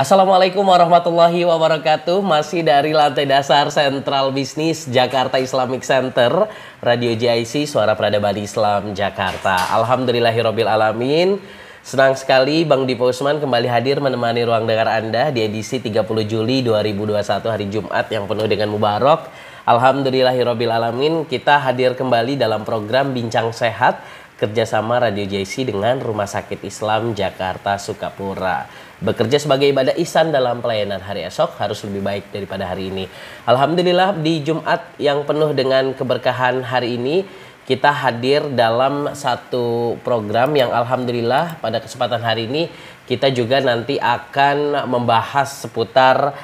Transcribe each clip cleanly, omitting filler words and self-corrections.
Assalamualaikum warahmatullahi wabarakatuh. Masih dari lantai dasar Sentral Bisnis Jakarta Islamic Center, Radio JIC, Suara Peradaban Islam Jakarta. Alhamdulillahirabbil alamin. Senang sekali Bang Dipo Usman kembali hadir menemani ruang dengar Anda di edisi 30 Juli 2021 hari Jumat yang penuh dengan mubarak. Alhamdulillahirabbil alamin, kita hadir kembali dalam program Bincang Sehat kerjasama Radio JIC dengan Rumah Sakit Islam Jakarta Sukapura. Bekerja sebagai ibadah ihsan dalam pelayanan hari esok harus lebih baik daripada hari ini. Alhamdulillah di Jumat yang penuh dengan keberkahan hari ini kita hadir dalam satu program yang alhamdulillah pada kesempatan hari ini kita juga nanti akan membahas seputar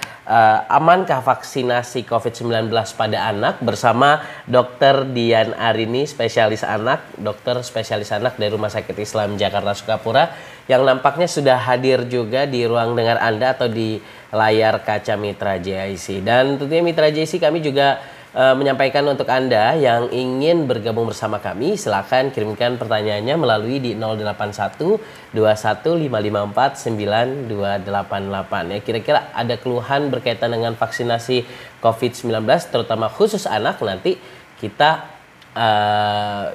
amankah vaksinasi COVID-19 pada anak bersama Dr. Dian Arini, spesialis anak, dokter spesialis anak dari Rumah Sakit Islam Jakarta Sukapura yang nampaknya sudah hadir juga di ruang dengar Anda atau di layar kaca Mitra JIC. Dan tentunya Mitra JIC kami juga menyampaikan untuk Anda yang ingin bergabung bersama kami, silakan kirimkan pertanyaannya melalui di 081 21554 9288 ya. Kira-kira ada keluhan berkaitan dengan vaksinasi COVID-19 terutama khusus anak, nanti kita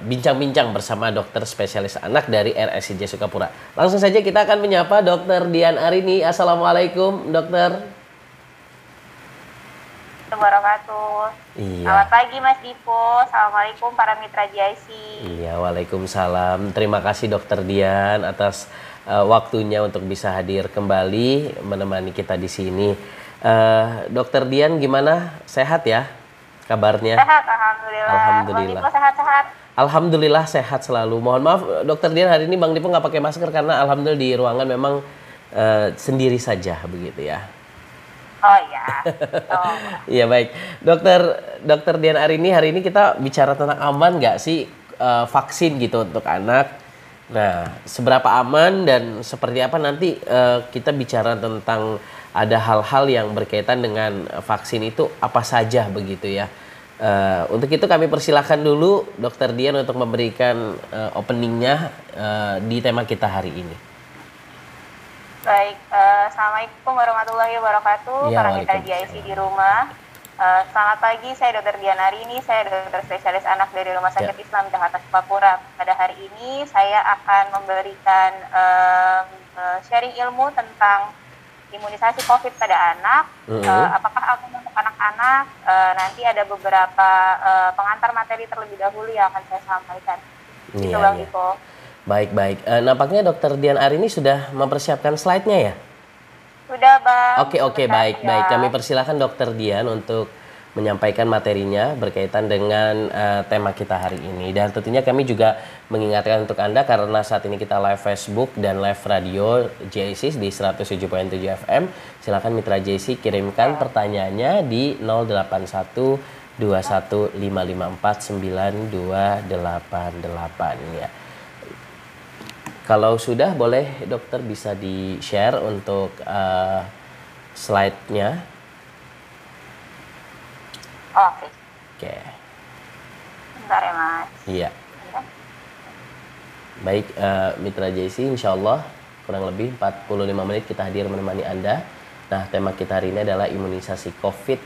bincang-bincang bersama dokter spesialis anak dari RSIJ Sukapura. Langsung saja kita akan menyapa Dr. Dian Arini. Assalamualaikum dokter. Wabarakatuh. Iya. Selamat pagi Mas Dipo. Assalamualaikum para mitra JIC. Iya, waalaikumsalam. Terima kasih Dokter Dian atas waktunya untuk bisa hadir kembali menemani kita di sini. Dokter Dian gimana? Sehat ya kabarnya? Sehat, alhamdulillah. Alhamdulillah. Bang Dipo sehat-sehat. Alhamdulillah sehat selalu. Mohon maaf Dokter Dian, hari ini Bang Dipo nggak pakai masker karena alhamdulillah di ruangan memang sendiri saja begitu ya. Oh iya. Oh. Iya baik, Dokter Dian Arini, hari ini kita bicara tentang aman nggak sih vaksin gitu untuk anak. Nah, seberapa aman dan seperti apa nanti kita bicara tentang ada hal-hal yang berkaitan dengan vaksin itu apa saja begitu ya. Untuk itu kami persilahkan dulu Dokter Dian untuk memberikan openingnya di tema kita hari ini. Baik, Assalamualaikum warahmatullahi wabarakatuh. Ya, para mitra JIC di rumah. Selamat pagi, saya Dr. Dian Arini, saya dokter spesialis anak dari Rumah Sakit Islam Jakarta Sukapura. Pada hari ini saya akan memberikan sharing ilmu tentang imunisasi COVID pada anak. Apakah aman untuk anak-anak? Nanti ada beberapa pengantar materi terlebih dahulu yang akan saya sampaikan. Itu Bang Dipo. Baik. Nampaknya Dokter Dian Arini sudah mempersiapkan slide-nya ya? Sudah Bang. Oke, baik. Kami persilahkan Dokter Dian untuk menyampaikan materinya berkaitan dengan tema kita hari ini. Dan tentunya kami juga mengingatkan untuk Anda karena saat ini kita live Facebook dan live radio JIC di 107.7 FM. Silakan Mitra JIC kirimkan pertanyaannya di 081 21554 9288 ya. Kalau sudah boleh dokter bisa di-share untuk slide-nya. Oke. Bentar ya Mas. Iya. Baik, Mitra JIC insya Allah kurang lebih 45 menit kita hadir menemani Anda. Nah, tema kita hari ini adalah imunisasi COVID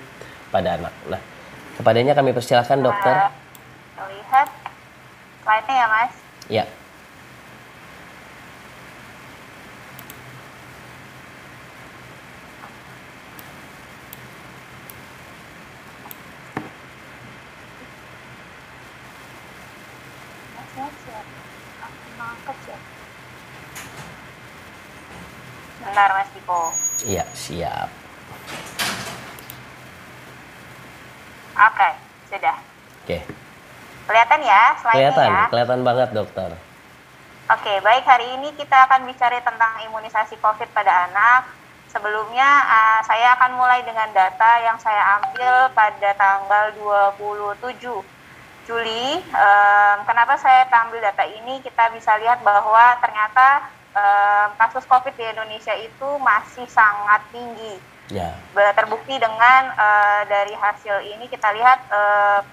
pada anak. Nah, kepadanya kami persilahkan dokter. Lihat slide-nya ya Mas. Iya. Bentar Mas Dipo. Iya, siap. Oke, sudah. Oke. Kelihatan ya slide-nya ya? Kelihatan banget dokter. Oke, baik, hari ini kita akan bicara tentang imunisasi COVID pada anak. Sebelumnya saya akan mulai dengan data yang saya ambil pada tanggal 27 Juli. Kenapa saya ambil data ini? Kita bisa lihat bahwa ternyata kasus COVID di Indonesia itu masih sangat tinggi. Ya. Terbukti dengan dari hasil ini kita lihat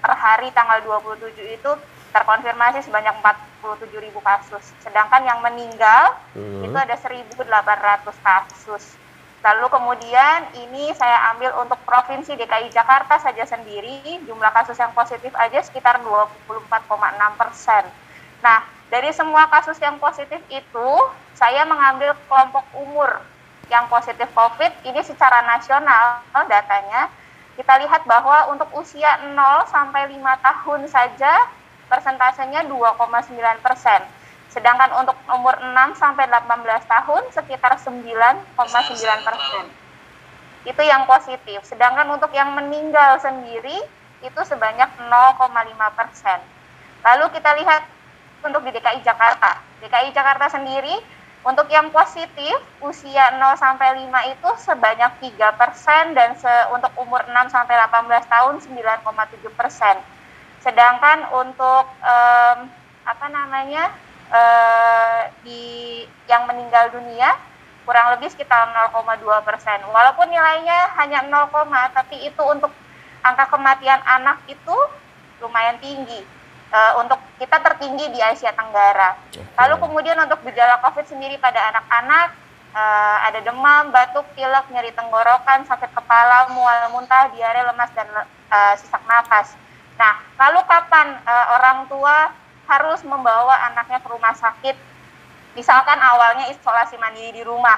per hari tanggal 27 itu terkonfirmasi sebanyak 47.000 kasus. Sedangkan yang meninggal itu ada 1.800 kasus. Lalu kemudian ini saya ambil untuk Provinsi DKI Jakarta saja sendiri, jumlah kasus yang positif aja sekitar 24,6%. Nah, dari semua kasus yang positif itu, saya mengambil kelompok umur yang positif COVID, ini secara nasional datanya, kita lihat bahwa untuk usia 0 sampai 5 tahun saja, persentasenya 2,9%. Sedangkan untuk umur 6 sampai 18 tahun sekitar 9,9%. Itu yang positif. Sedangkan untuk yang meninggal sendiri itu sebanyak 0,5%. Lalu kita lihat untuk di DKI Jakarta. DKI Jakarta sendiri untuk yang positif usia 0 sampai 5 itu sebanyak 3% dan untuk umur 6 sampai 18 tahun 9,7%. Sedangkan untuk di yang meninggal dunia kurang lebih sekitar 0,2%. Walaupun nilainya hanya 0, tapi itu untuk angka kematian anak itu lumayan tinggi. Untuk kita tertinggi di Asia Tenggara. Lalu kemudian untuk gejala COVID sendiri pada anak-anak ada demam, batuk, pilek, nyeri tenggorokan, sakit kepala, mual, muntah, diare, lemas, dan sesak napas. Nah, lalu kapan orang tua harus membawa anaknya ke rumah sakit? Misalkan awalnya isolasi mandiri di rumah,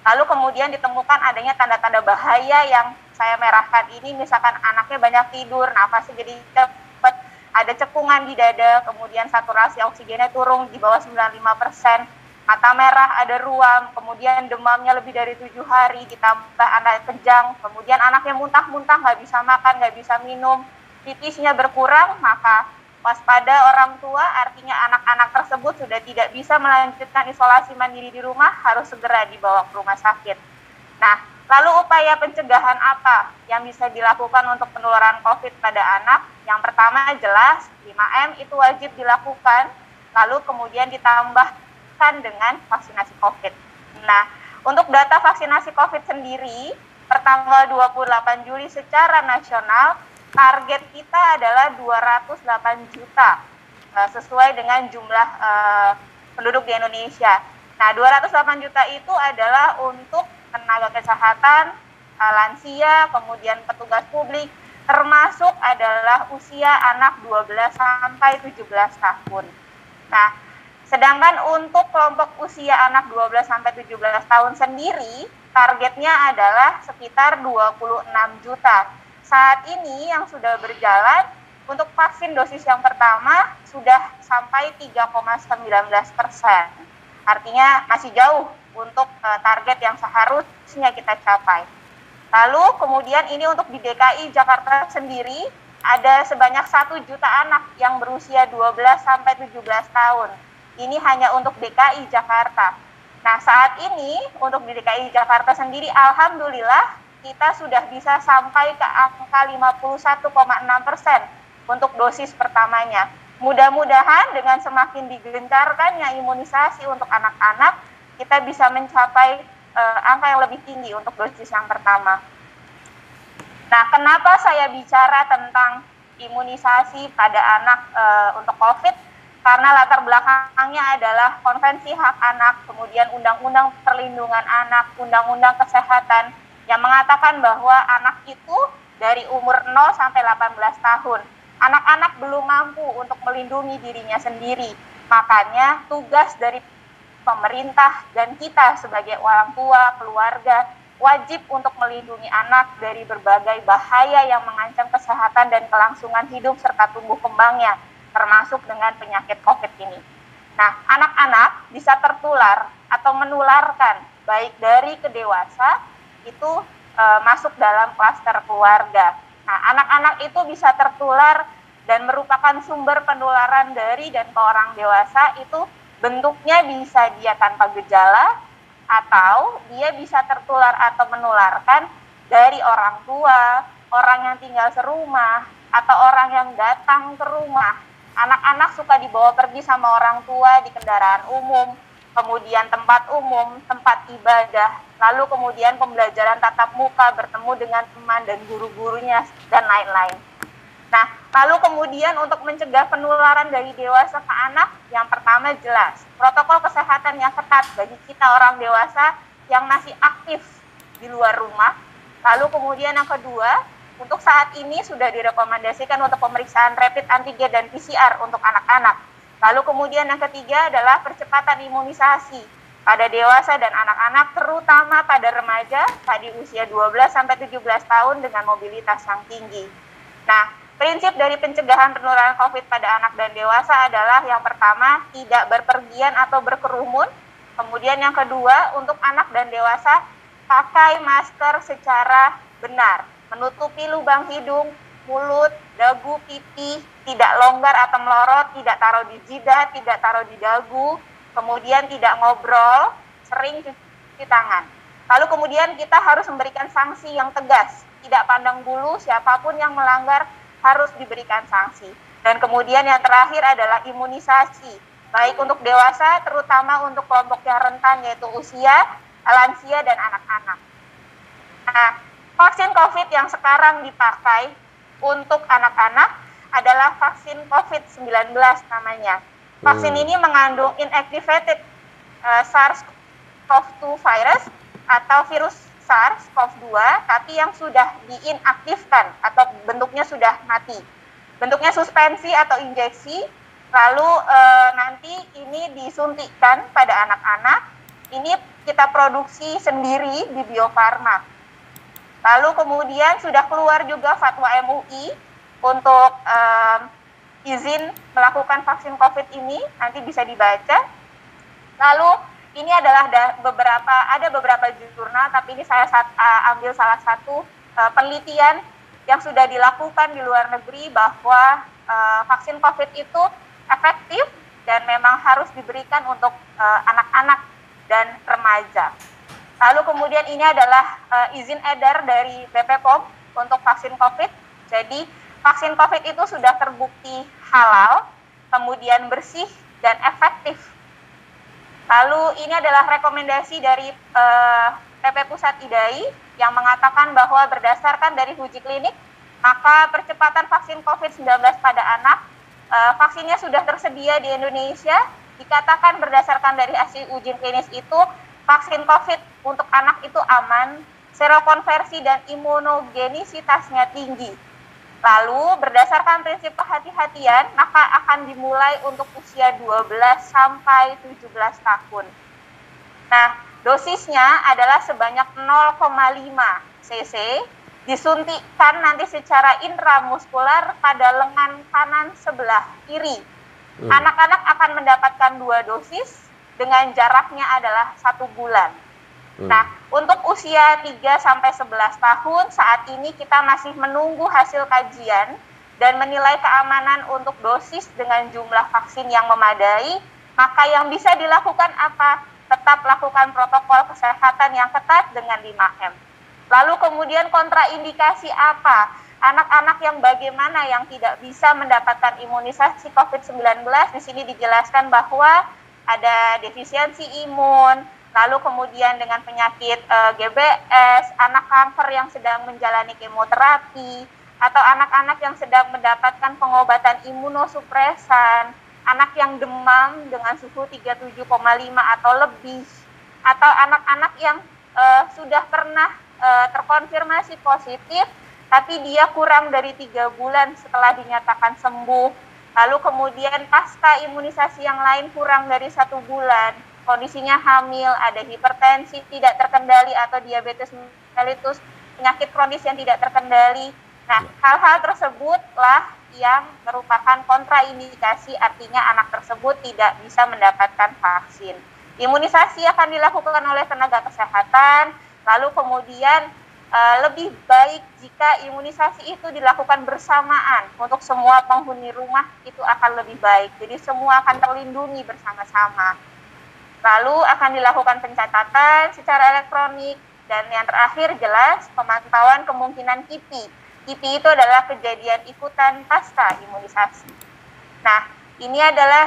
lalu kemudian ditemukan adanya tanda-tanda bahaya yang saya merahkan ini, misalkan anaknya banyak tidur, nafasnya jadi cepat, ada cekungan di dada, kemudian saturasi oksigennya turun di bawah 95%, mata merah, ada ruam, kemudian demamnya lebih dari 7 hari, ditambah anak kejang, kemudian anaknya muntah-muntah, nggak bisa makan, nggak bisa minum, pipisnya berkurang, maka waspada orang tua, artinya anak-anak tersebut sudah tidak bisa melanjutkan isolasi mandiri di rumah, harus segera dibawa ke rumah sakit. Nah, lalu upaya pencegahan apa yang bisa dilakukan untuk penularan COVID pada anak? Yang pertama jelas 5M itu wajib dilakukan, lalu kemudian ditambahkan dengan vaksinasi COVID. Nah, untuk data vaksinasi COVID sendiri, per tanggal 28 Juli secara nasional, target kita adalah 208 juta sesuai dengan jumlah penduduk di Indonesia. Nah, 208 juta itu adalah untuk tenaga kesehatan, lansia, kemudian petugas publik, termasuk adalah usia anak 12 sampai 17 tahun. Nah, sedangkan untuk kelompok usia anak 12 sampai 17 tahun sendiri, targetnya adalah sekitar 26 juta. Saat ini yang sudah berjalan untuk vaksin dosis yang pertama sudah sampai 3,19%. Artinya masih jauh untuk target yang seharusnya kita capai. Lalu kemudian ini untuk di DKI Jakarta sendiri ada sebanyak 1 juta anak yang berusia 12 sampai 17 tahun. Ini hanya untuk DKI Jakarta. Nah, saat ini untuk di DKI Jakarta sendiri alhamdulillah kita sudah bisa sampai ke angka 51,6% untuk dosis pertamanya. Mudah-mudahan dengan semakin digencarkannya imunisasi untuk anak-anak, kita bisa mencapai angka yang lebih tinggi untuk dosis yang pertama. Nah, kenapa saya bicara tentang imunisasi pada anak untuk COVID? Karena latar belakangnya adalah Konvensi Hak Anak, kemudian Undang-Undang Perlindungan Anak, Undang-Undang Kesehatan, yang mengatakan bahwa anak itu dari umur 0 sampai 18 tahun. Anak-anak belum mampu untuk melindungi dirinya sendiri. Makanya tugas dari pemerintah dan kita sebagai orang tua, keluarga, wajib untuk melindungi anak dari berbagai bahaya yang mengancam kesehatan dan kelangsungan hidup serta tumbuh kembangnya, termasuk dengan penyakit COVID ini. Nah, anak-anak bisa tertular atau menularkan baik dari ke dewasa, itu masuk dalam klaster keluarga. Nah, anak-anak itu bisa tertular dan merupakan sumber penularan dari dan ke orang dewasa. Itu bentuknya bisa dia tanpa gejala, atau dia bisa tertular atau menularkan dari orang tua, orang yang tinggal serumah, atau orang yang datang ke rumah. Anak-anak suka dibawa pergi sama orang tua di kendaraan umum, kemudian tempat umum, tempat ibadah, lalu kemudian pembelajaran tatap muka, bertemu dengan teman dan guru-gurunya, dan lain-lain. Nah, lalu kemudian untuk mencegah penularan dari dewasa ke anak, yang pertama jelas, protokol kesehatan yang ketat bagi kita orang dewasa yang masih aktif di luar rumah. Lalu kemudian yang kedua, untuk saat ini sudah direkomendasikan untuk pemeriksaan rapid antigen dan PCR untuk anak-anak. Lalu kemudian yang ketiga adalah percepatan imunisasi pada dewasa dan anak-anak, terutama pada remaja tadi usia 12-17 tahun dengan mobilitas yang tinggi. Nah, prinsip dari pencegahan penularan COVID pada anak dan dewasa adalah yang pertama, tidak berpergian atau berkerumun. Kemudian yang kedua, untuk anak dan dewasa, pakai masker secara benar, menutupi lubang hidung, mulut, dagu, pipi, tidak longgar atau melorot, tidak taruh di jidat, tidak taruh di dagu, kemudian tidak ngobrol, sering cuci tangan. Lalu kemudian kita harus memberikan sanksi yang tegas, tidak pandang bulu, siapapun yang melanggar harus diberikan sanksi. Dan kemudian yang terakhir adalah imunisasi, baik untuk dewasa, terutama untuk kelompok yang rentan, yaitu usia, lansia, dan anak-anak. Nah, vaksin COVID yang sekarang dipakai untuk anak-anak adalah vaksin COVID-19 namanya. Vaksin ini mengandung inactivated SARS-CoV-2 virus atau virus SARS-CoV-2, tapi yang sudah diinaktifkan atau bentuknya sudah mati. Bentuknya suspensi atau injeksi, lalu nanti ini disuntikkan pada anak-anak. Ini kita produksi sendiri di Bio Farma. Lalu kemudian sudah keluar juga fatwa MUI untuk izin melakukan vaksin COVID ini, nanti bisa dibaca. Lalu ini adalah ada beberapa jurnal, tapi ini saya ambil salah satu penelitian yang sudah dilakukan di luar negeri bahwa vaksin COVID itu efektif dan memang harus diberikan untuk anak-anak dan remaja. Lalu kemudian ini adalah izin edar dari BPOM untuk vaksin COVID. Jadi vaksin COVID itu sudah terbukti halal, kemudian bersih dan efektif. Lalu ini adalah rekomendasi dari PP Pusat IDAI yang mengatakan bahwa berdasarkan dari uji klinik, maka percepatan vaksin COVID-19 pada anak, vaksinnya sudah tersedia di Indonesia. Dikatakan berdasarkan dari hasil uji klinis itu, vaksin COVID untuk anak itu aman, serokonversi dan imunogenisitasnya tinggi. Lalu berdasarkan prinsip kehati-hatian, maka akan dimulai untuk usia 12 sampai 17 tahun. Nah, dosisnya adalah sebanyak 0,5 cc, disuntikkan nanti secara intramuskular pada lengan kanan sebelah kiri. Anak-anak akan mendapatkan 2 dosis dengan jaraknya adalah 1 bulan. Nah, untuk usia 3-11 tahun, saat ini kita masih menunggu hasil kajian dan menilai keamanan untuk dosis dengan jumlah vaksin yang memadai. Maka yang bisa dilakukan apa? Tetap lakukan protokol kesehatan yang ketat dengan 5M. Lalu kemudian kontraindikasi apa? Anak-anak yang bagaimana yang tidak bisa mendapatkan imunisasi COVID-19, di sini dijelaskan bahwa ada defisiensi imun, lalu kemudian dengan penyakit GBS, anak kanker yang sedang menjalani kemoterapi, atau anak-anak yang sedang mendapatkan pengobatan imunosupresan, anak yang demam dengan suhu 37,5 atau lebih, atau anak-anak yang sudah pernah terkonfirmasi positif, tapi dia kurang dari 3 bulan setelah dinyatakan sembuh, lalu kemudian pasca imunisasi yang lain kurang dari 1 bulan, kondisinya hamil, ada hipertensi tidak terkendali atau diabetes mellitus, penyakit kronis yang tidak terkendali. Nah, hal-hal tersebutlah yang merupakan kontraindikasi, artinya anak tersebut tidak bisa mendapatkan vaksin. Imunisasi akan dilakukan oleh tenaga kesehatan, lalu kemudian lebih baik jika imunisasi itu dilakukan bersamaan untuk semua penghuni rumah, itu akan lebih baik. Jadi semua akan terlindungi bersama-sama. Lalu akan dilakukan pencatatan secara elektronik, dan yang terakhir jelas pemantauan kemungkinan KIPI. KIPI itu adalah kejadian ikutan pasca imunisasi. Nah, ini adalah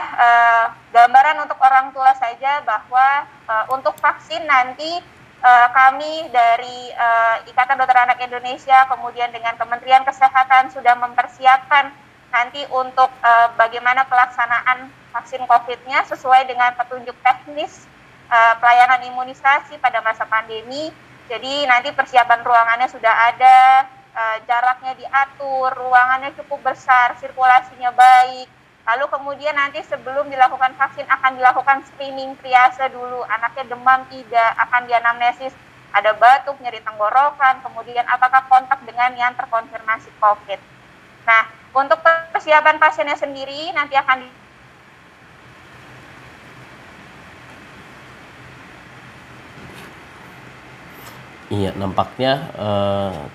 gambaran untuk orang tua saja bahwa untuk vaksin nanti kami dari Ikatan Dokter Anak Indonesia, kemudian dengan Kementerian Kesehatan sudah mempersiapkan nanti untuk bagaimana pelaksanaan vaksin COVID-nya sesuai dengan petunjuk teknis pelayanan imunisasi pada masa pandemi. Jadi nanti persiapan ruangannya sudah ada, jaraknya diatur, ruangannya cukup besar, sirkulasinya baik. Lalu kemudian nanti sebelum dilakukan vaksin akan dilakukan screening triase dulu. Anaknya demam tidak, akan dianamnesis ada batuk, nyeri tenggorokan, kemudian apakah kontak dengan yang terkonfirmasi COVID. Nah, untuk persiapan pasiennya sendiri nanti akan Iya, nampaknya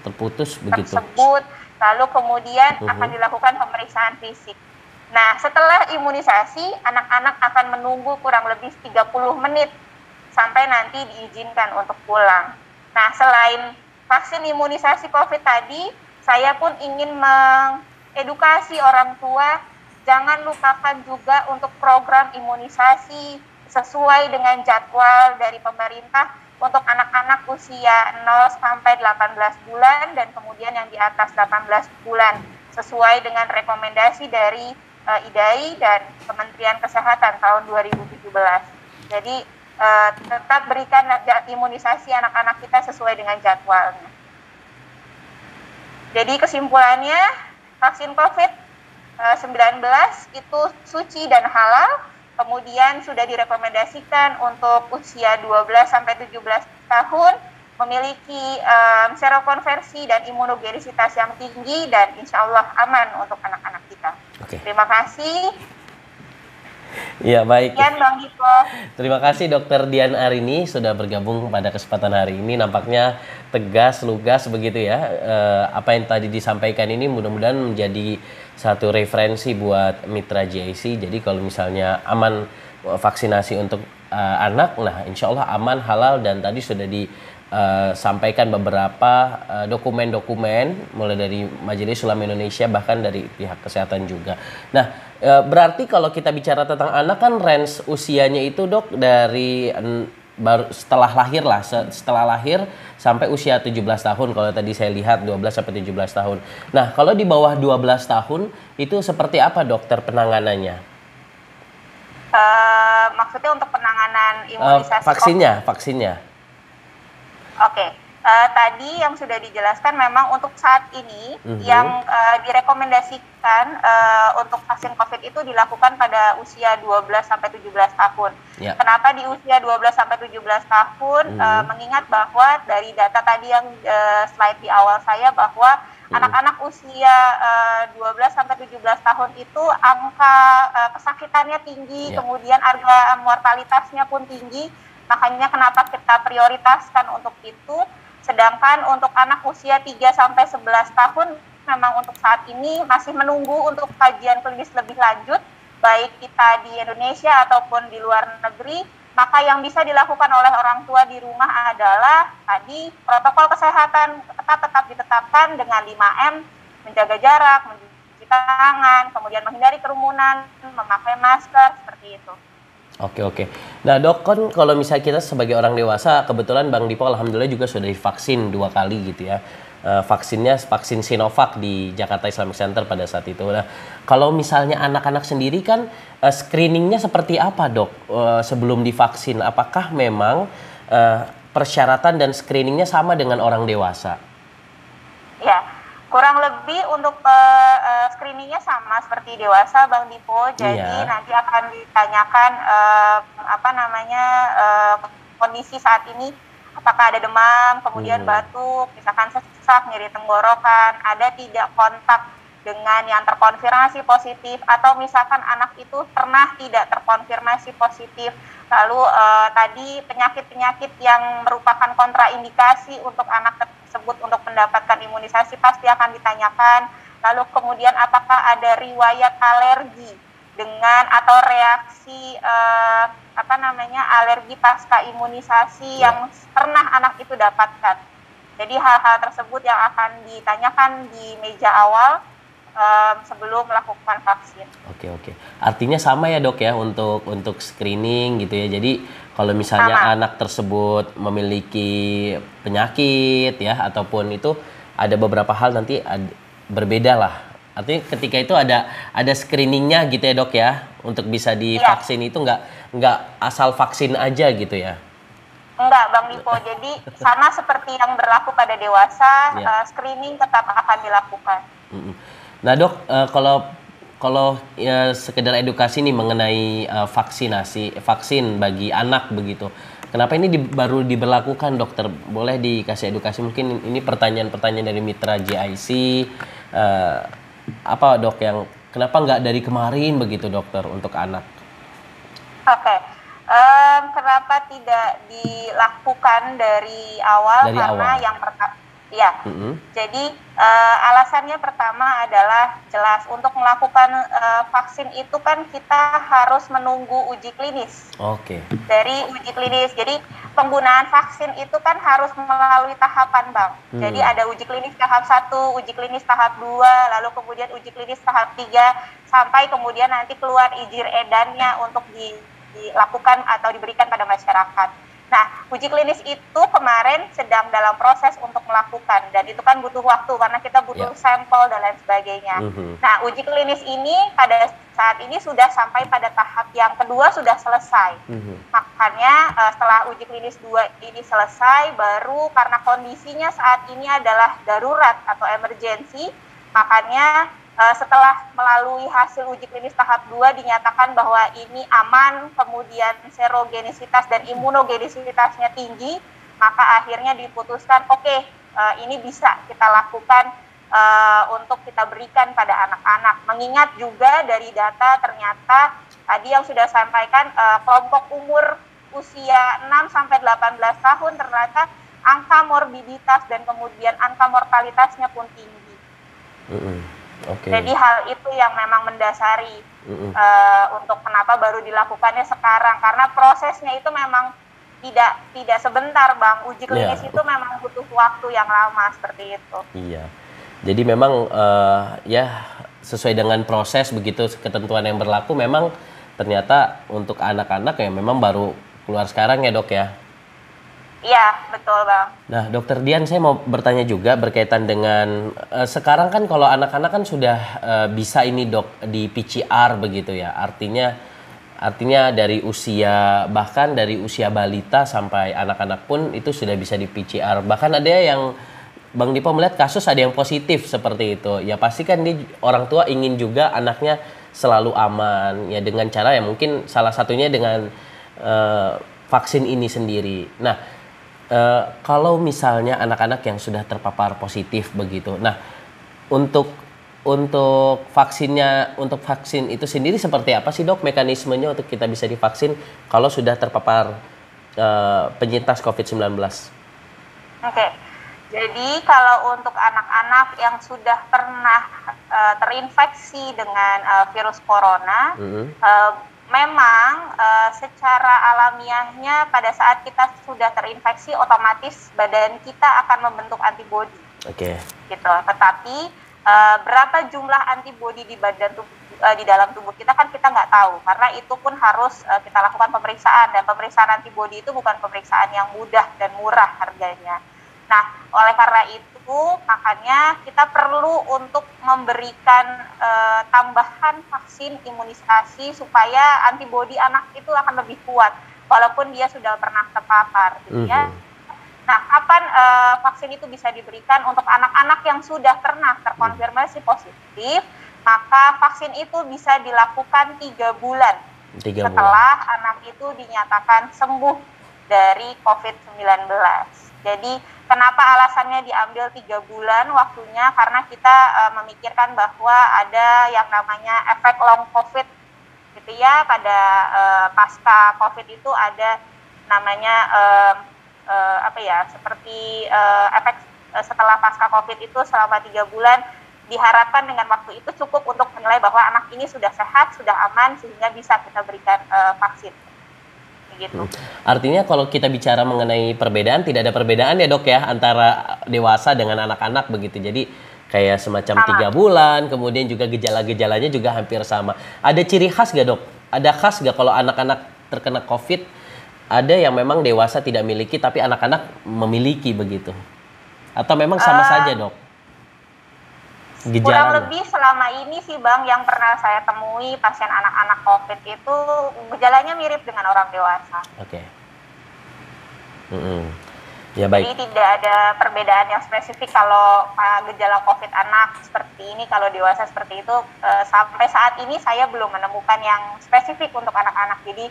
terputus begitu. Tersebut, lalu kemudian akan dilakukan pemeriksaan fisik. Nah, setelah imunisasi, anak-anak akan menunggu kurang lebih 30 menit sampai nanti diizinkan untuk pulang. Nah, selain vaksin imunisasi COVID tadi, saya pun ingin mengedukasi orang tua, jangan lupakan juga untuk program imunisasi sesuai dengan jadwal dari pemerintah untuk anak-anak usia 0 sampai 18 bulan dan kemudian yang di atas 18 bulan sesuai dengan rekomendasi dari IDAI dan Kementerian Kesehatan tahun 2017. Jadi tetap berikan imunisasi anak-anak kita sesuai dengan jadwalnya. Jadi kesimpulannya, vaksin COVID-19 itu suci dan halal, kemudian sudah direkomendasikan untuk usia 12-17 tahun, memiliki serokonversi dan imunogenisitas yang tinggi, dan insya Allah aman untuk anak-anak kita. Oke. Terima kasih. Ya, baik. Bang Diko. Terima kasih Dokter Dian Arini sudah bergabung pada kesempatan hari ini. Nampaknya tegas, lugas begitu ya. Apa yang tadi disampaikan ini mudah-mudahan menjadi satu referensi buat mitra JIC. Jadi kalau misalnya aman vaksinasi untuk anak, nah insya Allah aman, halal, dan tadi sudah disampaikan beberapa dokumen-dokumen mulai dari Majelis Ulama Indonesia bahkan dari pihak kesehatan juga. Nah, berarti kalau kita bicara tentang anak kan range usianya itu Dok dari baru setelah lahir lah, setelah lahir sampai usia 17 tahun kalau tadi saya lihat 12 sampai 17 tahun. Nah, kalau di bawah 12 tahun itu seperti apa dokter penanganannya? Maksudnya untuk penanganan imunisasi vaksinnya. Oke. Tadi yang sudah dijelaskan memang untuk saat ini yang direkomendasikan untuk vaksin COVID itu dilakukan pada usia 12 sampai 17 tahun. Yeah. Kenapa di usia 12 sampai 17 tahun? Mengingat bahwa dari data tadi yang slide di awal saya bahwa anak-anak usia 12 sampai 17 tahun itu angka kesakitannya tinggi, kemudian angka mortalitasnya pun tinggi. Makanya kenapa kita prioritaskan untuk itu. Sedangkan untuk anak usia 3 sampai 11 tahun memang untuk saat ini masih menunggu untuk kajian klinis lebih lanjut baik kita di Indonesia ataupun di luar negeri. Maka yang bisa dilakukan oleh orang tua di rumah adalah tadi protokol kesehatan tetap ditetapkan dengan 5M, menjaga jarak, mencuci tangan, kemudian menghindari kerumunan, memakai masker, seperti itu. Oke. Nah Dok, kan kalau misalnya kita sebagai orang dewasa, kebetulan Bang Dipo alhamdulillah juga sudah divaksin 2 kali gitu ya. Vaksinnya vaksin Sinovac di Jakarta Islamic Center pada saat itu. Nah, kalau misalnya anak-anak sendiri kan screeningnya seperti apa Dok sebelum divaksin? Apakah memang persyaratan dan screeningnya sama dengan orang dewasa? Ya, kurang lebih untuk screeningnya sama seperti dewasa Bang Dipo. Jadi nanti akan ditanyakan kondisi saat ini. Apakah ada demam, kemudian batuk, misalkan sesak, nyeri tenggorokan, ada tidak kontak dengan yang terkonfirmasi positif, atau misalkan anak itu pernah tidak terkonfirmasi positif. Lalu tadi penyakit-penyakit yang merupakan kontraindikasi untuk anak tersebut untuk mendapatkan imunisasi pasti akan ditanyakan. Lalu kemudian apakah ada riwayat alergi dengan atau reaksi alergi pasca imunisasi yang pernah anak itu dapatkan. Jadi hal-hal tersebut yang akan ditanyakan di meja awal sebelum melakukan vaksin. Oke. Artinya sama ya Dok ya untuk screening gitu ya. Jadi kalau misalnya anak tersebut memiliki penyakit ya ataupun itu ada beberapa hal nanti berbeda lah. Artinya ketika itu ada screeningnya gitu ya Dok ya, untuk bisa divaksin itu nggak asal vaksin aja gitu ya? Enggak, Bang Dipo. Jadi sama seperti yang berlaku pada dewasa, screening tetap akan dilakukan. Nah dok, kalau ya sekedar edukasi nih mengenai vaksin bagi anak begitu. Kenapa ini baru diberlakukan dokter? Boleh dikasih edukasi, mungkin ini pertanyaan-pertanyaan dari mitra JIC. Apa dok yang kenapa nggak dari kemarin begitu dokter untuk anak? Oke. Kenapa tidak dilakukan dari awal? Dari karena awal. yang pertama, ya. Jadi alasannya pertama adalah jelas untuk melakukan vaksin itu kan kita harus menunggu uji klinis. Oke. Dari uji klinis. Jadi penggunaan vaksin itu kan harus melalui tahapan, Bang. Jadi ada uji klinis tahap 1, uji klinis tahap 2, lalu kemudian uji klinis tahap 3, sampai kemudian nanti keluar izin edarnya untuk dilakukan atau diberikan pada masyarakat. Nah, uji klinis itu kemarin sedang dalam proses untuk melakukan, dan itu kan butuh waktu karena kita butuh sampel dan lain sebagainya. Nah, uji klinis ini pada saat ini sudah sampai pada tahap yang kedua, sudah selesai. Makanya setelah uji klinis 2 ini selesai, baru karena kondisinya saat ini adalah darurat atau emergensi, makanya setelah melalui hasil uji klinis tahap 2 dinyatakan bahwa ini aman, kemudian serogenisitas dan imunogenisitasnya tinggi, maka akhirnya diputuskan ini bisa kita lakukan untuk kita berikan pada anak-anak. Mengingat juga dari data ternyata tadi yang sudah sampaikan kelompok umur usia 6-18 tahun ternyata angka morbiditas dan kemudian angka mortalitasnya pun tinggi. Jadi hal itu yang memang mendasari untuk kenapa baru dilakukannya sekarang, karena prosesnya itu memang tidak sebentar, Bang. Uji klinis itu memang butuh waktu yang lama seperti itu. Iya. Jadi memang sesuai dengan proses begitu, ketentuan yang berlaku, memang ternyata untuk anak-anak ya memang baru keluar sekarang ya dok ya. Iya, betul Bang. Nah, Dokter Dian, saya mau bertanya juga berkaitan dengan sekarang kan kalau anak-anak kan sudah bisa ini dok di PCR begitu ya. Artinya dari usia, bahkan dari usia balita sampai anak-anak pun itu sudah bisa di PCR. Bahkan ada yang Bang Dipo melihat kasus ada yang positif seperti itu. Ya pasti kan orang tua ingin juga anaknya selalu aman ya, dengan cara ya mungkin salah satunya dengan vaksin ini sendiri. Nah, kalau misalnya anak-anak yang sudah terpapar positif begitu, nah untuk vaksin itu sendiri seperti apa sih dok mekanismenya untuk kita bisa divaksin kalau sudah terpapar penyintas COVID-19? Oke, jadi kalau untuk anak-anak yang sudah pernah terinfeksi dengan virus corona, memang secara alamiahnya pada saat kita sudah terinfeksi otomatis badan kita akan membentuk antibodi. Oke. Gitu. Tetapi berapa jumlah antibodi di di dalam tubuh kita kan kita nggak tahu, karena itu pun harus kita lakukan pemeriksaan, dan pemeriksaan antibodi itu bukan pemeriksaan yang mudah dan murah harganya. Nah, oleh karena itu makanya kita perlu untuk memberikan tambahan vaksin imunisasi supaya antibodi anak itu akan lebih kuat walaupun dia sudah pernah terpapar gitu ya. Nah, kapan vaksin itu bisa diberikan? Untuk anak-anak yang sudah pernah terkonfirmasi positif, maka vaksin itu bisa dilakukan 3 bulan setelah anak itu dinyatakan sembuh dari COVID-19. Jadi kenapa alasannya diambil 3 bulan waktunya? Karena kita memikirkan bahwa ada yang namanya efek long COVID gitu ya, pada pasca COVID itu ada namanya seperti efek setelah pasca COVID itu selama 3 bulan, diharapkan dengan waktu itu cukup untuk menilai bahwa anak ini sudah sehat, sudah aman, sehingga bisa kita berikan vaksin. Gitu. Artinya kalau kita bicara mengenai perbedaan, tidak ada perbedaan ya dok ya antara dewasa dengan anak-anak begitu. Jadi kayak semacam 3 bulan, kemudian juga gejala-gejalanya juga hampir sama. Ada ciri khas gak dok? Ada khas gak kalau anak-anak terkena COVID? Ada yang memang dewasa tidak miliki tapi anak-anak memiliki begitu? Atau memang sama saja dok? Gejalanya. Kurang lebih selama ini sih Bang, yang pernah saya temui pasien anak-anak COVID itu gejalanya mirip dengan orang dewasa. Oke. Ya baik. Jadi tidak ada perbedaan yang spesifik kalau gejala COVID anak seperti ini, kalau dewasa seperti itu. Sampai saat ini saya belum menemukan yang spesifik untuk anak-anak. Jadi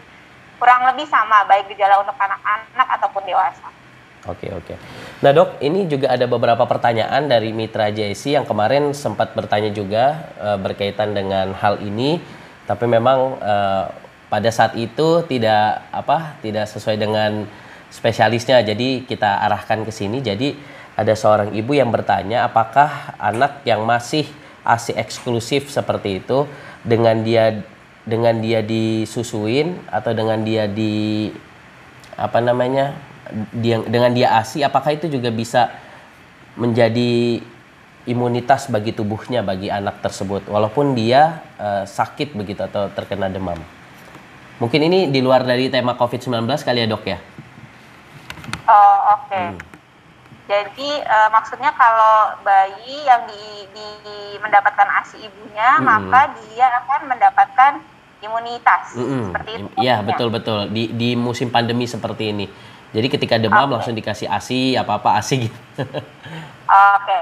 kurang lebih sama, baik gejala untuk anak-anak ataupun dewasa. Oke. Nah dok, ini juga ada beberapa pertanyaan dari Mitra JIC yang kemarin sempat bertanya juga berkaitan dengan hal ini. Tapi memang pada saat itu tidak sesuai dengan spesialisnya, jadi kita arahkan ke sini. Jadi ada seorang ibu yang bertanya apakah anak yang masih ASI eksklusif seperti itu dengan dia disusuin atau dengan dia dengan dia ASI, apakah itu juga bisa menjadi imunitas bagi tubuhnya bagi anak tersebut walaupun dia sakit begitu atau terkena demam. Mungkin ini di luar dari tema COVID-19 kali ya dok ya. Oke. Jadi maksudnya kalau bayi yang mendapatkan ASI ibunya, maka dia akan mendapatkan imunitas seperti itu. Iya betul. Di musim pandemi seperti ini. Jadi ketika demam langsung dikasih ASI, apa-apa ASI gitu. Oke.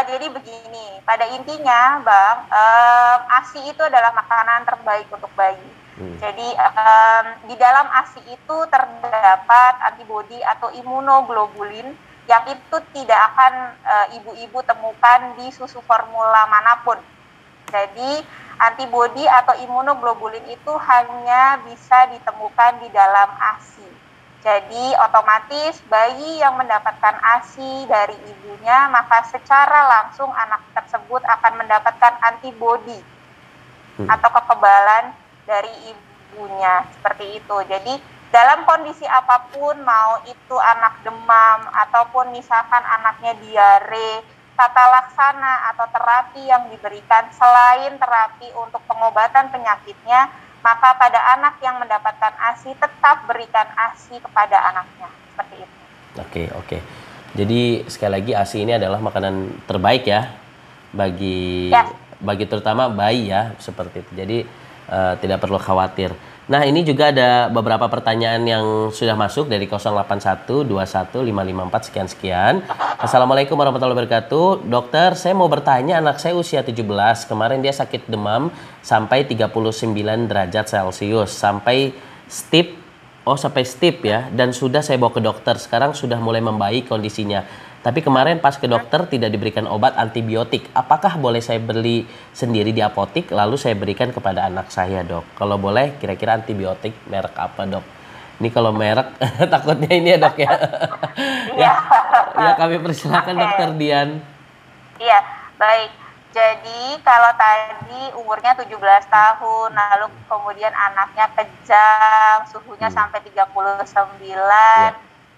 Jadi begini, pada intinya Bang, ASI itu adalah makanan terbaik untuk bayi. Jadi di dalam ASI itu terdapat antibodi atau imunoglobulin yang itu tidak akan ibu-ibu temukan di susu formula manapun. Jadi antibodi atau imunoglobulin itu hanya bisa ditemukan di dalam ASI. Jadi otomatis bayi yang mendapatkan ASI dari ibunya, maka secara langsung anak tersebut akan mendapatkan antibodi atau kekebalan dari ibunya, seperti itu. Jadi dalam kondisi apapun, mau itu anak demam ataupun misalkan anaknya diare, tata laksana atau terapi yang diberikan selain terapi untuk pengobatan penyakitnya, maka pada anak yang mendapatkan ASI tetap berikan ASI kepada anaknya, seperti itu. Oke. Jadi sekali lagi ASI ini adalah makanan terbaik ya bagi terutama bayi ya, seperti itu. Jadi tidak perlu khawatir. Nah ini juga ada beberapa pertanyaan yang sudah masuk dari 081215554 sekian. Assalamualaikum warahmatullahi wabarakatuh. Dokter, saya mau bertanya, anak saya usia 17. Kemarin dia sakit demam sampai 39 derajat Celcius. Sampai stip ya. Dan sudah saya bawa ke dokter. Sekarang sudah mulai membaik kondisinya. Tapi kemarin pas ke dokter tidak diberikan obat antibiotik. Apakah boleh saya beli sendiri di apotik lalu saya berikan kepada anak saya dok? Kalau boleh kira-kira antibiotik merek apa dok? Ini kalau merek takutnya ini ya dok ya. Ya kami persilakan Dokter Dian. Iya baik. Jadi kalau tadi umurnya 17 tahun lalu kemudian anaknya kejang, suhunya sampai 39.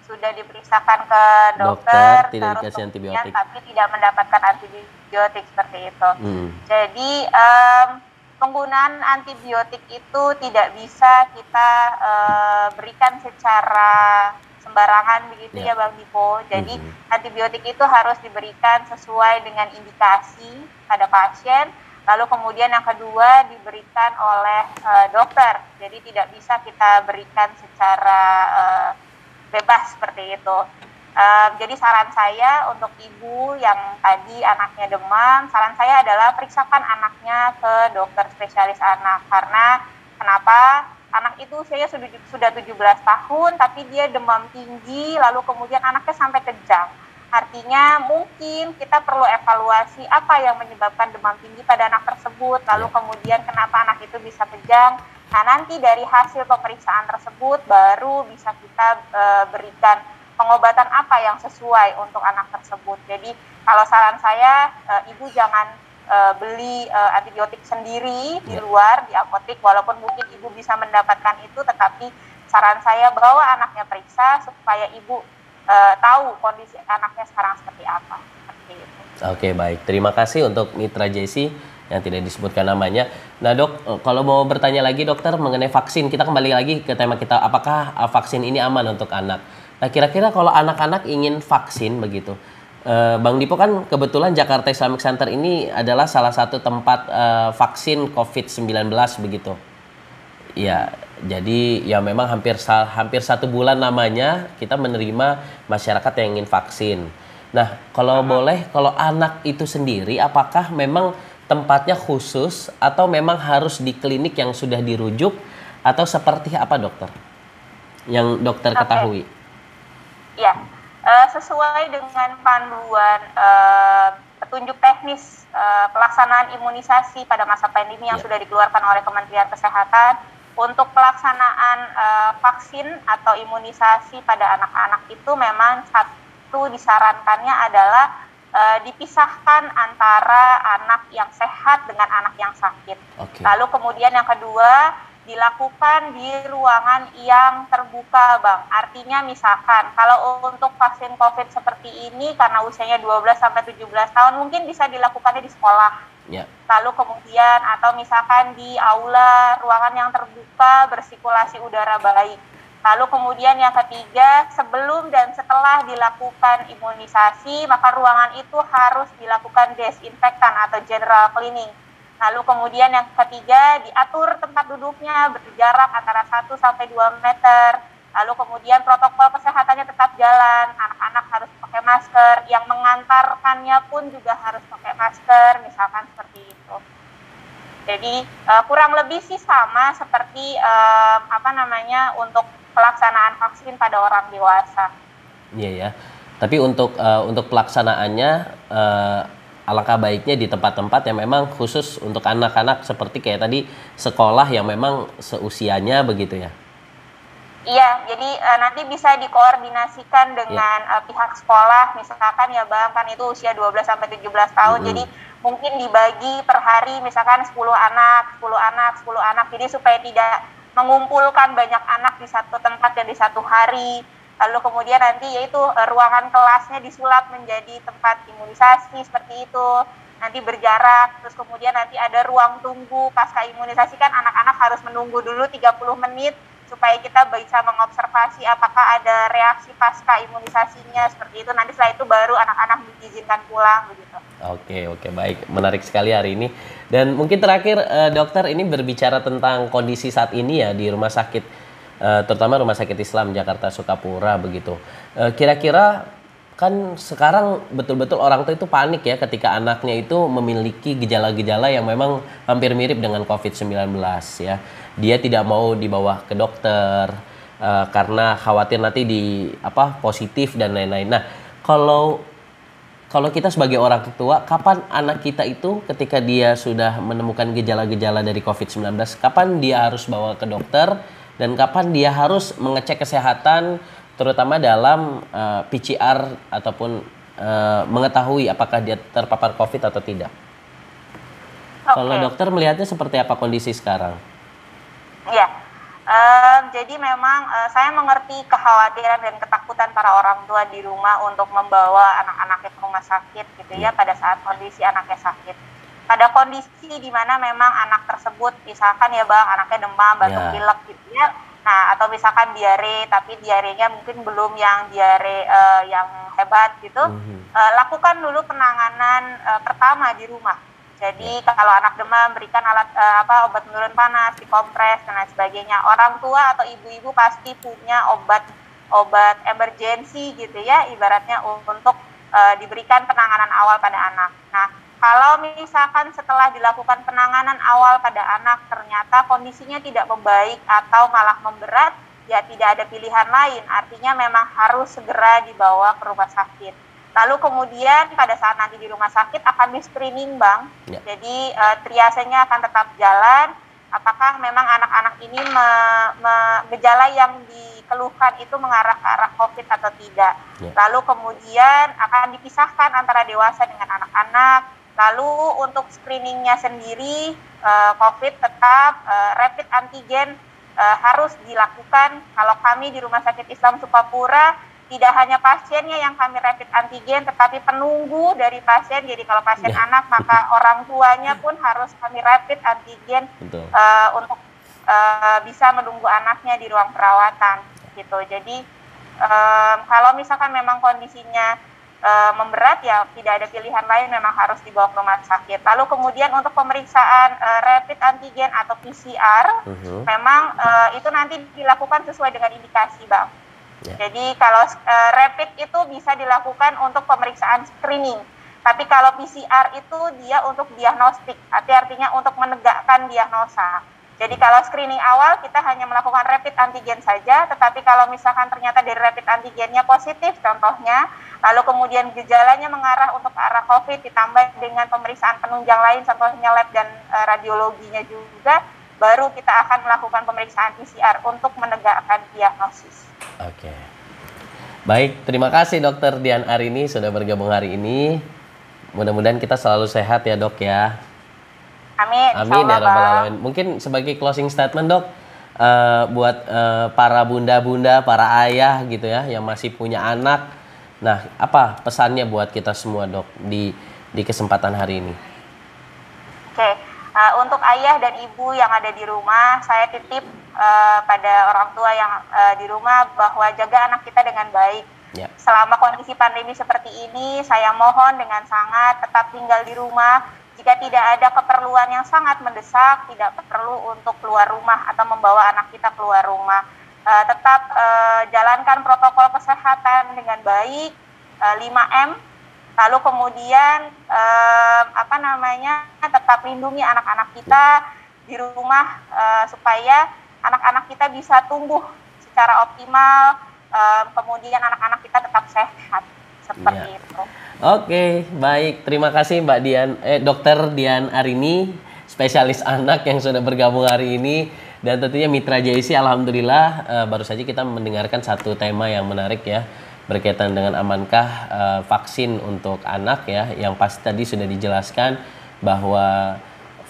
Sudah diperiksakan ke dokter tidak dikasih antibiotik, tapi tidak mendapatkan antibiotik seperti itu. Jadi penggunaan antibiotik itu tidak bisa kita berikan secara sembarangan begitu ya Bang Dipo. Jadi antibiotik itu harus diberikan sesuai dengan indikasi pada pasien. Lalu kemudian yang kedua diberikan oleh dokter. Jadi tidak bisa kita berikan secara bebas seperti itu. Jadi saran saya untuk ibu yang tadi anaknya demam, saran saya adalah periksakan anaknya ke dokter spesialis anak. Karena kenapa? Anak itu usianya sudah 17 tahun tapi dia demam tinggi, lalu kemudian anaknya sampai kejang. Artinya mungkin kita perlu evaluasi apa yang menyebabkan demam tinggi pada anak tersebut, lalu kemudian kenapa anak itu bisa kejang. Nah nanti dari hasil pemeriksaan tersebut baru bisa kita berikan pengobatan apa yang sesuai untuk anak tersebut. Jadi kalau saran saya ibu jangan beli antibiotik sendiri di luar di apotik, walaupun mungkin ibu bisa mendapatkan itu, tetapi saran saya bawa anaknya periksa supaya ibu tahu kondisi anaknya sekarang seperti apa. Seperti itu. Oke baik, terima kasih untuk Mitra JC yang tidak disebutkan namanya. Nah dok, kalau mau bertanya lagi dokter mengenai vaksin, kita kembali lagi ke tema kita, apakah vaksin ini aman untuk anak? Nah kira-kira kalau anak-anak ingin vaksin begitu, Bang Dipo kan kebetulan Jakarta Islamic Center ini adalah salah satu tempat vaksin COVID-19 begitu. Ya, Jadi ya memang hampir 1 bulan namanya kita menerima masyarakat yang ingin vaksin. Nah, kalau boleh, kalau anak itu sendiri, apakah memang tempatnya khusus atau memang harus di klinik yang sudah dirujuk atau seperti apa dokter? Yang dokter ketahui? Ya, sesuai dengan panduan petunjuk teknis pelaksanaan imunisasi pada masa pandemi yang sudah dikeluarkan oleh Kementerian Kesehatan, untuk pelaksanaan vaksin atau imunisasi pada anak-anak itu memang satu disarankannya adalah dipisahkan antara anak yang sehat dengan anak yang sakit. Lalu kemudian yang kedua, dilakukan di ruangan yang terbuka, Bang. Artinya misalkan kalau untuk vaksin COVID seperti ini karena usianya 12 sampai 17 tahun mungkin bisa dilakukannya di sekolah. Lalu kemudian atau misalkan di aula, ruangan yang terbuka bersirkulasi udara baik. Lalu kemudian yang ketiga, sebelum dan setelah dilakukan imunisasi, maka ruangan itu harus dilakukan desinfektan atau general cleaning. Lalu kemudian yang ketiga, diatur tempat duduknya berjarak antara 1 sampai 2 meter. Lalu kemudian protokol kesehatannya tetap jalan, anak-anak harus pakai masker, yang mengantarkannya pun juga harus pakai masker, misalkan seperti itu. Jadi kurang lebih sih sama seperti untuk pelaksanaan vaksin pada orang dewasa. Iya ya. Tapi untuk pelaksanaannya alangkah baiknya di tempat-tempat yang memang khusus untuk anak-anak seperti kayak tadi sekolah yang memang seusianya begitu ya. Iya, jadi nanti bisa dikoordinasikan dengan pihak sekolah, misalkan ya Bang, kan itu usia 12 sampai 17 tahun. Jadi mungkin dibagi per hari misalkan 10 anak, 10 anak, 10 anak. Jadi supaya tidak mengumpulkan banyak anak di satu tempat dan di satu hari. Lalu kemudian nanti yaitu ruangan kelasnya disulap menjadi tempat imunisasi seperti itu. Nanti berjarak, terus kemudian nanti ada ruang tunggu pasca imunisasi, kan anak-anak harus menunggu dulu 30 menit supaya kita bisa mengobservasi apakah ada reaksi pasca imunisasinya seperti itu. Nanti setelah itu baru anak-anak diizinkan pulang begitu. Oke, baik. Menarik sekali hari ini. Dan mungkin terakhir dokter, ini berbicara tentang kondisi saat ini ya di rumah sakit, terutama Rumah Sakit Islam Jakarta Sukapura begitu. Kira-kira kan sekarang betul-betul orang tua itu panik ya ketika anaknya itu memiliki gejala-gejala yang memang hampir mirip dengan COVID-19 ya. Dia tidak mau dibawa ke dokter karena khawatir nanti positif dan lain-lain. Nah, kalau kita sebagai orang tua, kapan anak kita itu ketika dia sudah menemukan gejala-gejala dari COVID-19, kapan dia harus bawa ke dokter dan kapan dia harus mengecek kesehatan terutama dalam PCR ataupun mengetahui apakah dia terpapar COVID atau tidak. Kalau dokter melihatnya seperti apa kondisi sekarang? Iya, jadi memang saya mengerti kekhawatiran dan ketakutan para orang tua di rumah untuk membawa anak-anaknya ke rumah sakit gitu ya pada saat kondisi anaknya sakit. Pada kondisi di mana memang anak tersebut misalkan ya Bang, anaknya demam, batuk pilek gitu ya. Nah, atau misalkan diare, tapi diarenya mungkin belum yang diare yang hebat gitu. Lakukan dulu penanganan pertama di rumah. Jadi kalau anak demam, berikan obat penurun panas, dikompres dan lain sebagainya. Orang tua atau ibu-ibu pasti punya obat emergency gitu ya, ibaratnya untuk diberikan penanganan awal pada anak. Nah, kalau misalkan setelah dilakukan penanganan awal pada anak ternyata kondisinya tidak membaik atau malah memberat, ya tidak ada pilihan lain. Artinya memang harus segera dibawa ke rumah sakit. Lalu kemudian pada saat nanti di rumah sakit akan di-screening Bang. Jadi triasenya akan tetap jalan. Apakah memang anak-anak ini gejala yang dikeluhkan itu mengarah ke arah COVID atau tidak. Lalu kemudian akan dipisahkan antara dewasa dengan anak-anak. Lalu untuk screeningnya sendiri COVID tetap rapid antigen harus dilakukan. Kalau kami di Rumah Sakit Islam Sukapura tidak hanya pasiennya yang kami rapid antigen, tetapi penunggu dari pasien. Jadi kalau pasien anak maka orang tuanya pun harus kami rapid antigen untuk bisa menunggu anaknya di ruang perawatan gitu. Jadi kalau misalkan memang kondisinya memberat ya tidak ada pilihan lain, memang harus dibawa ke rumah sakit. Lalu kemudian untuk pemeriksaan rapid antigen atau PCR, memang itu nanti dilakukan sesuai dengan indikasi, Bang. Jadi kalau rapid itu bisa dilakukan untuk pemeriksaan screening, tapi kalau PCR itu dia untuk diagnostik, artinya untuk menegakkan diagnosa. Jadi kalau screening awal kita hanya melakukan rapid antigen saja, tetapi kalau misalkan ternyata dari rapid antigennya positif contohnya, lalu kemudian gejalanya mengarah untuk arah COVID ditambah dengan pemeriksaan penunjang lain contohnya lab dan radiologinya juga, baru kita akan melakukan pemeriksaan PCR untuk menegakkan diagnosis. Oke. Baik, terima kasih Dokter Dian Arini sudah bergabung hari ini. Mudah-mudahan kita selalu sehat ya Dok ya. Amin. Amin ya rabbal alamin. Mungkin sebagai closing statement Dok, buat para bunda-bunda, para ayah gitu ya yang masih punya anak. Nah, apa pesannya buat kita semua Dok di kesempatan hari ini? Oke, untuk ayah dan ibu yang ada di rumah, saya titip pada orang tua yang di rumah bahwa jaga anak kita dengan baik. Ya. Selama kondisi pandemi seperti ini, saya mohon dengan sangat tetap tinggal di rumah. Jika tidak ada keperluan yang sangat mendesak, tidak perlu untuk keluar rumah atau membawa anak kita keluar rumah. Tetap jalankan protokol kesehatan dengan baik, 5M. Lalu kemudian tetap lindungi anak-anak kita di rumah supaya anak-anak kita bisa tumbuh secara optimal. Kemudian anak-anak kita tetap sehat seperti itu. Oke, baik. Terima kasih Dokter Dian Arini, spesialis anak yang sudah bergabung hari ini. Dan tentunya Mitra JIC, alhamdulillah baru saja kita mendengarkan satu tema yang menarik ya, berkaitan dengan amankah vaksin untuk anak ya. Yang pasti tadi sudah dijelaskan bahwa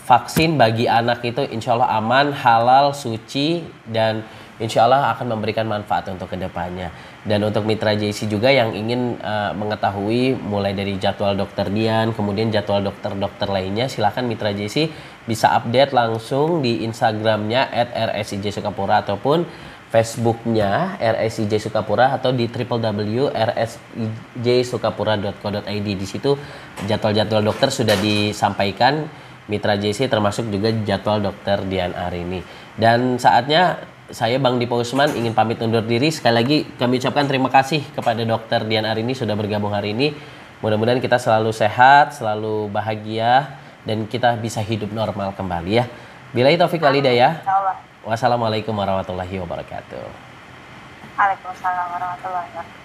vaksin bagi anak itu insya Allah aman, halal, suci, dan insya Allah akan memberikan manfaat untuk kedepannya. Dan untuk Mitra JIC juga yang ingin mengetahui mulai dari jadwal Dokter Dian, kemudian jadwal dokter-dokter lainnya, silakan Mitra JIC bisa update langsung di Instagramnya @rsij_sukapura ataupun Facebooknya RSIJ Sukapura atau di www.rsijsukapura.co.id. Di situ jadwal-jadwal dokter sudah disampaikan Mitra JIC, termasuk juga jadwal Dokter Dian Arini. Dan saatnya saya Bang Dipa Usman ingin pamit undur diri. Sekali lagi kami ucapkan terima kasih kepada Dokter Dian Arini sudah bergabung hari ini. Mudah-mudahan kita selalu sehat, selalu bahagia, dan kita bisa hidup normal kembali ya. Billahi taufiq wal hidayah. Wassalamualaikum warahmatullahi wabarakatuh. Waalaikumsalam warahmatullahi wabarakatuh.